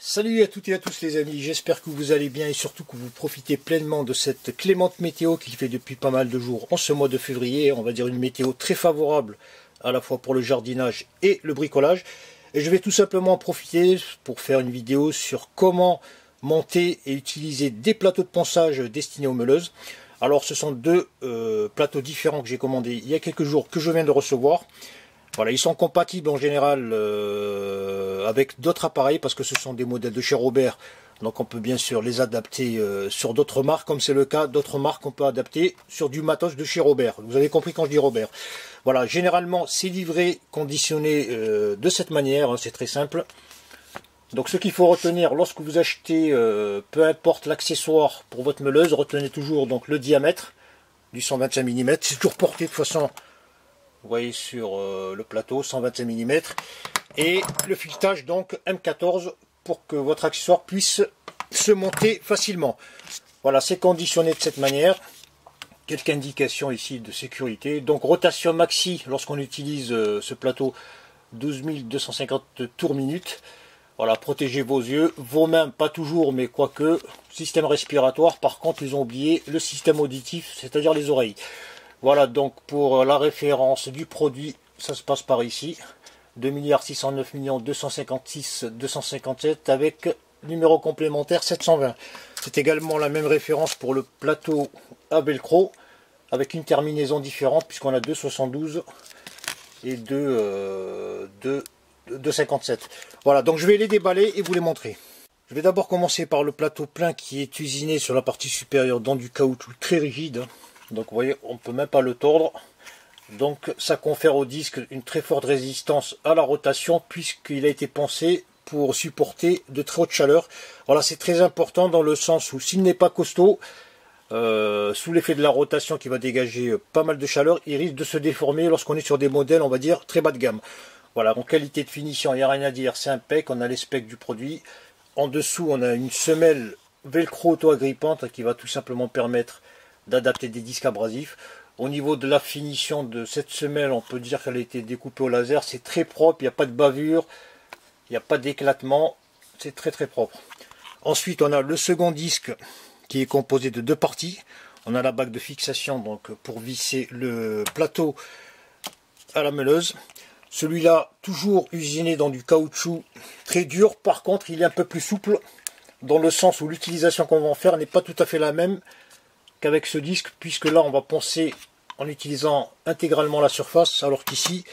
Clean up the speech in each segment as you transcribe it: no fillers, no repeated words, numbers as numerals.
Salut à toutes et à tous les amis, j'espère que vous allez bien et surtout que vous profitez pleinement de cette clémente météo qui fait depuis pas mal de jours en ce mois de février. On va dire une météo très favorable à la fois pour le jardinage et le bricolage. Et je vais tout simplement en profiter pour faire une vidéo sur comment monter et utiliser des plateaux de ponçage destinés aux meuleuses. Alors ce sont deux plateaux différents que j'ai commandés il y a quelques jours que je viens de recevoir. Voilà, ils sont compatibles en général avec d'autres appareils parce que ce sont des modèles de chez Robert. Donc on peut bien sûr les adapter sur d'autres marques, comme c'est le cas d'autres marques qu'on peut adapter sur du matos de chez Robert. Vous avez compris quand je dis Robert. Voilà, généralement c'est livré conditionné de cette manière, hein, c'est très simple. Donc ce qu'il faut retenir lorsque vous achetez, peu importe l'accessoire pour votre meuleuse, retenez toujours donc le diamètre du 125 mm. C'est toujours porté de toute façon. Vous voyez sur le plateau 125 mm et le filetage donc M14 pour que votre accessoire puisse se monter facilement. Voilà, c'est conditionné de cette manière. Quelques indications ici de sécurité. Donc rotation maxi lorsqu'on utilise ce plateau 12 250 tours minute. Voilà, protégez vos yeux, vos mains pas toujours mais quoique. Système respiratoire par contre ils ont oublié le système auditif, c'est-à-dire les oreilles. Voilà donc pour la référence du produit, ça se passe par ici. 2 609 256 257 avec numéro complémentaire 720. C'est également la même référence pour le plateau à velcro avec une terminaison différente puisqu'on a 2,72 et 2,57. Voilà, donc je vais les déballer et vous les montrer. Je vais d'abord commencer par le plateau plein qui est usiné sur la partie supérieure dans du caoutchouc très rigide. Donc vous voyez, on ne peut même pas le tordre. Donc ça confère au disque une très forte résistance à la rotation puisqu'il a été pensé pour supporter de très haute chaleur. Voilà, c'est très important dans le sens où s'il n'est pas costaud, sous l'effet de la rotation qui va dégager pas mal de chaleur, il risque de se déformer lorsqu'on est sur des modèles, on va dire, très bas de gamme. Voilà, en qualité de finition, il n'y a rien à dire, c'est impec, on a les specs du produit. En dessous, on a une semelle velcro auto-agrippante qui va tout simplement permettre d'adapter des disques abrasifs. Au niveau de la finition de cette semelle, on peut dire qu'elle a été découpée au laser. C'est très propre, il n'y a pas de bavure, il n'y a pas d'éclatement, c'est très très propre. Ensuite, on a le second disque qui est composé de deux parties. On a la bague de fixation donc pour visser le plateau à la meuleuse. Celui-là, toujours usiné dans du caoutchouc très dur. Par contre, il est un peu plus souple dans le sens où l'utilisation qu'on va en faire n'est pas tout à fait la même qu'avec ce disque, puisque là on va poncer en utilisant intégralement la surface, alors qu'ici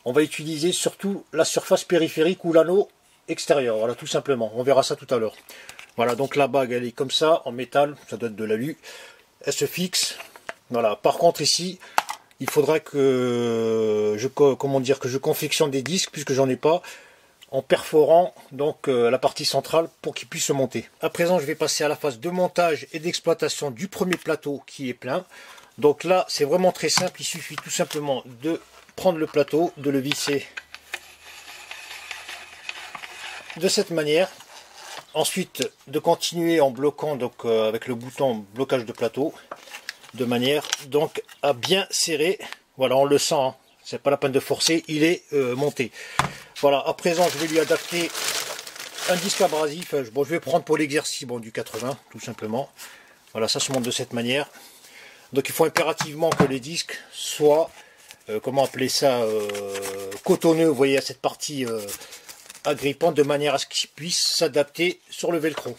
on va utiliser surtout la surface périphérique ou l'anneau extérieur. Voilà, tout simplement, on verra ça tout à l'heure. Voilà, donc la bague elle est comme ça en métal, ça doit être de l'alu, elle se fixe. Voilà, par contre ici il faudra que je confectionne des disques, puisque j'en ai pas, en perforant donc la partie centrale pour qu'il puisse se monter. À présent, je vais passer à la phase de montage et d'exploitation du premier plateau qui est plein. Donc là, c'est vraiment très simple. Il suffit tout simplement de prendre le plateau, de le visser de cette manière. Ensuite, de continuer en bloquant donc avec le bouton blocage de plateau, de manière donc à bien serrer. Voilà, on le sent, hein. C'est pas la peine de forcer, il est monté. Voilà, à présent je vais lui adapter un disque abrasif. Bon, je vais prendre pour l'exercice du 80 tout simplement. Voilà, ça se monte de cette manière. Donc il faut impérativement que les disques soient, comment appeler ça, cotonneux, vous voyez, à cette partie agrippante, de manière à ce qu'ils puissent s'adapter sur le velcro.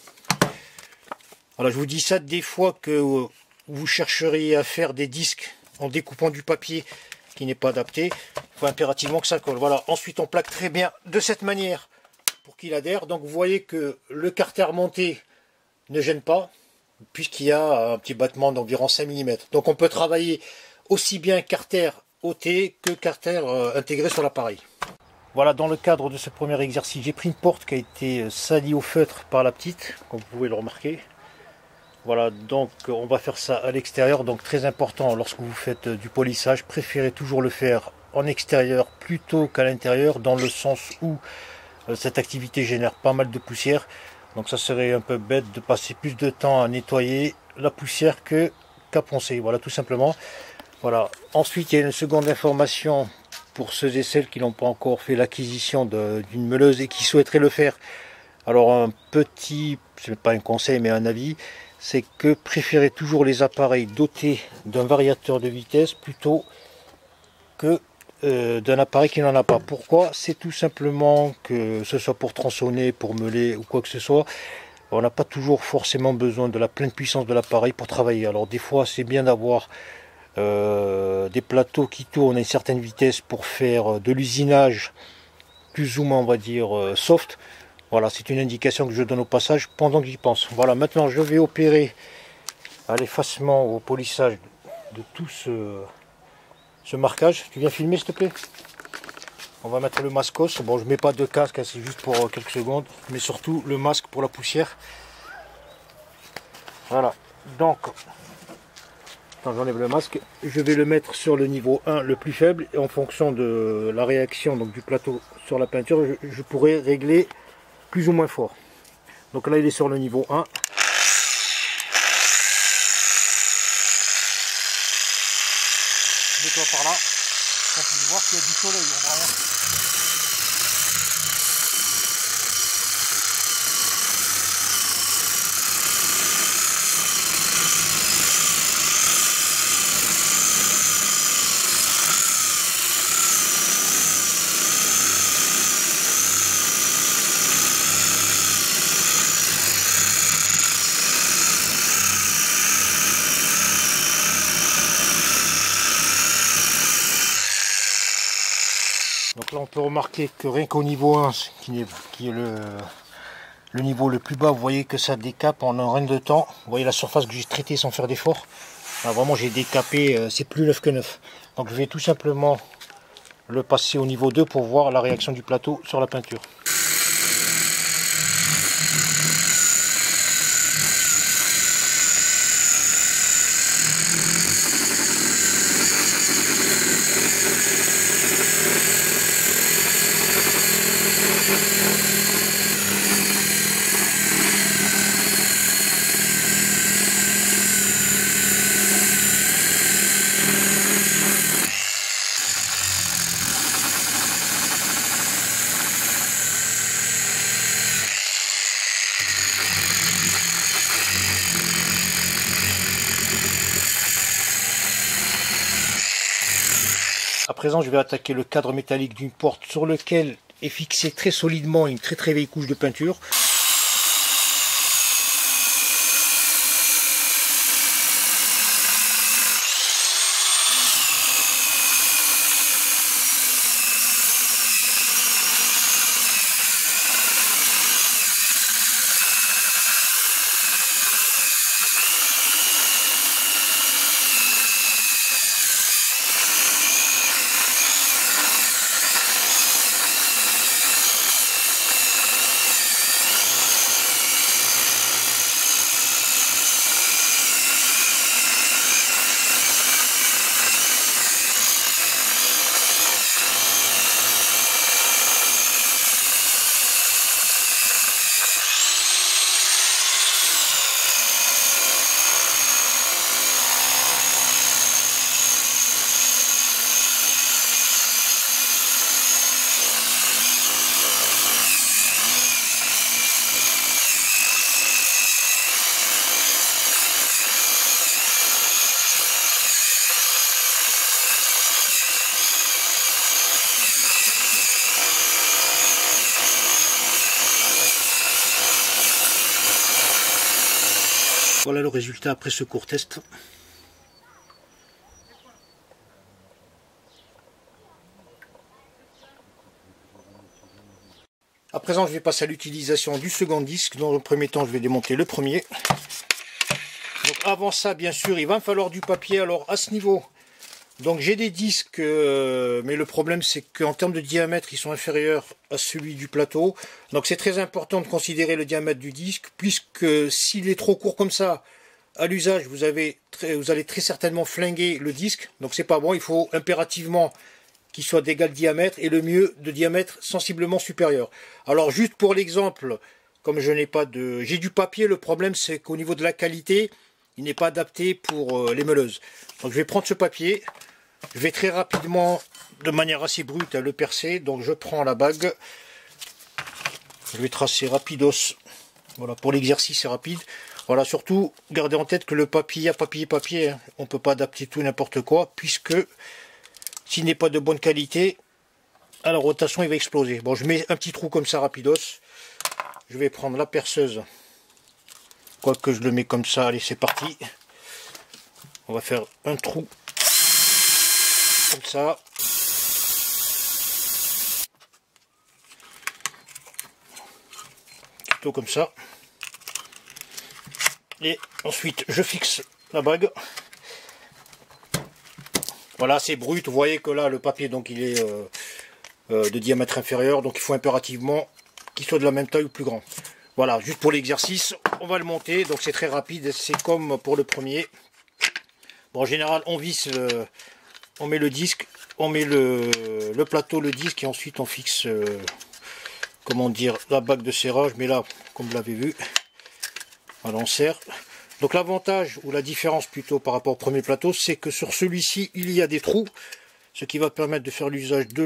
Voilà, je vous dis ça des fois que vous chercheriez à faire des disques en découpant du papier qui n'est pas adapté, il faut impérativement que ça colle. Voilà, ensuite on plaque très bien de cette manière pour qu'il adhère. Donc vous voyez que le carter monté ne gêne pas, puisqu'il y a un petit battement d'environ 5 mm. Donc on peut travailler aussi bien carter ôté que carter intégré sur l'appareil. Voilà, dans le cadre de ce premier exercice, j'ai pris une porte qui a été salie au feutre par la petite, comme vous pouvez le remarquer. Voilà, donc on va faire ça à l'extérieur. Donc très important, lorsque vous faites du polissage, préférez toujours le faire en extérieur plutôt qu'à l'intérieur, dans le sens où cette activité génère pas mal de poussière. Donc ça serait un peu bête de passer plus de temps à nettoyer la poussière qu'à poncer. Voilà, tout simplement. Voilà. Ensuite, il y a une seconde information pour ceux et celles qui n'ont pas encore fait l'acquisition d'une meuleuse et qui souhaiteraient le faire. Alors un petit, c'est pas un conseil mais un avis, c'est que préférez toujours les appareils dotés d'un variateur de vitesse plutôt que d'un appareil qui n'en a pas. Pourquoi? C'est tout simplement que ce soit pour tronçonner, pour meuler ou quoi que ce soit, on n'a pas toujours forcément besoin de la pleine puissance de l'appareil pour travailler. Alors des fois c'est bien d'avoir des plateaux qui tournent à une certaine vitesse pour faire de l'usinage plus ou moins on va dire soft. Voilà, c'est une indication que je donne au passage pendant que j'y pense. Voilà, maintenant je vais opérer à l'effacement, au polissage de tout ce marquage. Tu viens filmer s'il te plaît? On va mettre le mascos. Bon, je mets pas de casque, hein, c'est juste pour quelques secondes, mais surtout le masque pour la poussière. Voilà, donc quand j'enlève le masque, je vais le mettre sur le niveau 1 le plus faible, et en fonction de la réaction donc, du plateau sur la peinture, je pourrai régler plus ou moins fort. Donc là il est sur le niveau 1. Je nettoie par là. On peut voir qu'il y a du soleil, on voit rien. Donc là on peut remarquer que rien qu'au niveau 1, qui est le niveau le plus bas, vous voyez que ça décape en un rien de temps. Vous voyez la surface que j'ai traitée sans faire d'effort. Vraiment j'ai décapé, c'est plus neuf que neuf. Donc je vais tout simplement le passer au niveau 2 pour voir la réaction du plateau sur la peinture. À présent, je vais attaquer le cadre métallique d'une porte sur lequel est fixée très solidement une très vieille couche de peinture. Voilà le résultat après ce court test. À présent, je vais passer à l'utilisation du second disque. Dans le premier temps, je vais démonter le premier. Donc avant ça, bien sûr, il va me falloir du papier. Alors à ce niveau, donc j'ai des disques, mais le problème c'est qu'en termes de diamètre, ils sont inférieurs à celui du plateau. Donc c'est très important de considérer le diamètre du disque, puisque s'il est trop court comme ça, à l'usage, vous allez très certainement flinguer le disque. Donc c'est pas bon, il faut impérativement qu'il soit d'égal diamètre, et le mieux de diamètre sensiblement supérieur. Alors juste pour l'exemple, comme je n'ai pas de... J'ai du papier, le problème c'est qu'au niveau de la qualité, il n'est pas adapté pour les meuleuses. Donc je vais prendre ce papier, je vais très rapidement, de manière assez brute, le percer. Donc je prends la bague, Je vais tracer rapidos. Voilà, pour l'exercice c'est rapide. Voilà, surtout gardez en tête que le papier, hein, on ne peut pas adapter tout n'importe quoi, puisque s'il n'est pas de bonne qualité, à la rotation il va exploser. Bon, je mets un petit trou comme ça rapidos. Je vais prendre la perceuse. Quoique je le mets comme ça, allez c'est parti. On va faire un trou comme ça. Plutôt comme ça. Et ensuite je fixe la bague. Voilà, c'est brut. Vous voyez que là le papier donc il est de diamètre inférieur, donc il faut impérativement qu'il soit de la même taille ou plus grand. Voilà, juste pour l'exercice, on va le monter, donc c'est très rapide, c'est comme pour le premier. Bon, en général on visse, on met le disque, on met le plateau, le disque, et ensuite on fixe comment dire, la bague de serrage. Mais là, comme vous l'avez vu, voilà, on serre. Donc l'avantage, ou la différence plutôt par rapport au premier plateau, c'est que sur celui-ci, il y a des trous, ce qui va permettre de faire l'usage de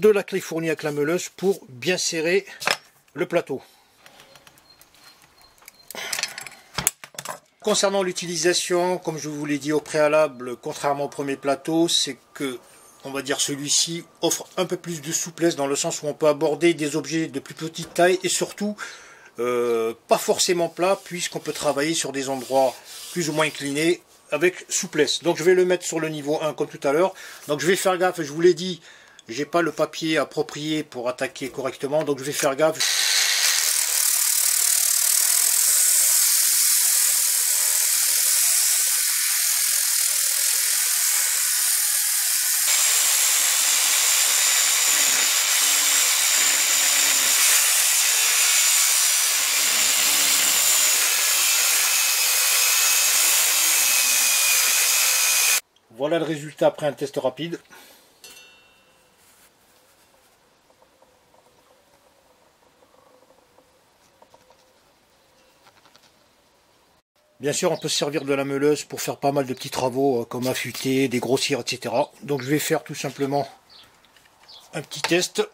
la clé fournie avec la meuleuse pour bien serrer le plateau. Concernant l'utilisation, comme je vous l'ai dit au préalable, contrairement au premier plateau, c'est que, on va dire, celui-ci offre un peu plus de souplesse dans le sens où on peut aborder des objets de plus petite taille et surtout pas forcément plat, puisqu'on peut travailler sur des endroits plus ou moins inclinés avec souplesse. Donc je vais le mettre sur le niveau 1 comme tout à l'heure. Donc je vais faire gaffe, je vous l'ai dit, j'ai pas le papier approprié pour attaquer correctement, donc je vais faire gaffe. Voilà le résultat après un test rapide. Bien sûr, on peut se servir de la meuleuse pour faire pas mal de petits travaux comme affûter, dégrossir, etc. Donc je vais faire tout simplement un petit test.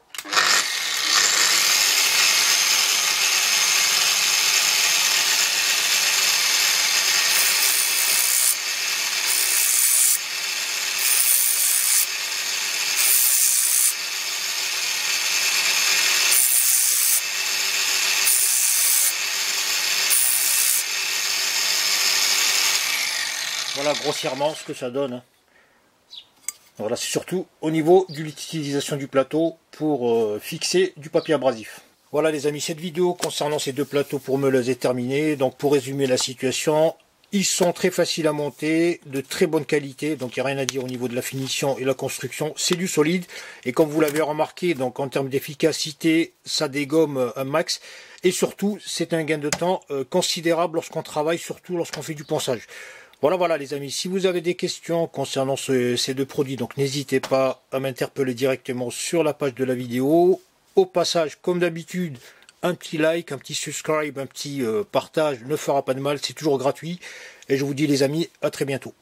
Voilà grossièrement ce que ça donne. Voilà, c'est surtout au niveau de l'utilisation du plateau pour fixer du papier abrasif. Voilà les amis, cette vidéo concernant ces deux plateaux pour meuleuse est terminée. Donc pour résumer la situation, ils sont très faciles à monter, de très bonne qualité, donc il n'y a rien à dire au niveau de la finition et la construction, c'est du solide. Et comme vous l'avez remarqué, donc en termes d'efficacité, ça dégomme un max. Et surtout, c'est un gain de temps considérable lorsqu'on travaille, surtout lorsqu'on fait du ponçage. Voilà les amis, si vous avez des questions concernant ces deux produits, donc n'hésitez pas à m'interpeller directement sur la page de la vidéo. Au passage, comme d'habitude, un petit like, un petit subscribe, un petit partage ne fera pas de mal, c'est toujours gratuit. Et je vous dis les amis, à très bientôt.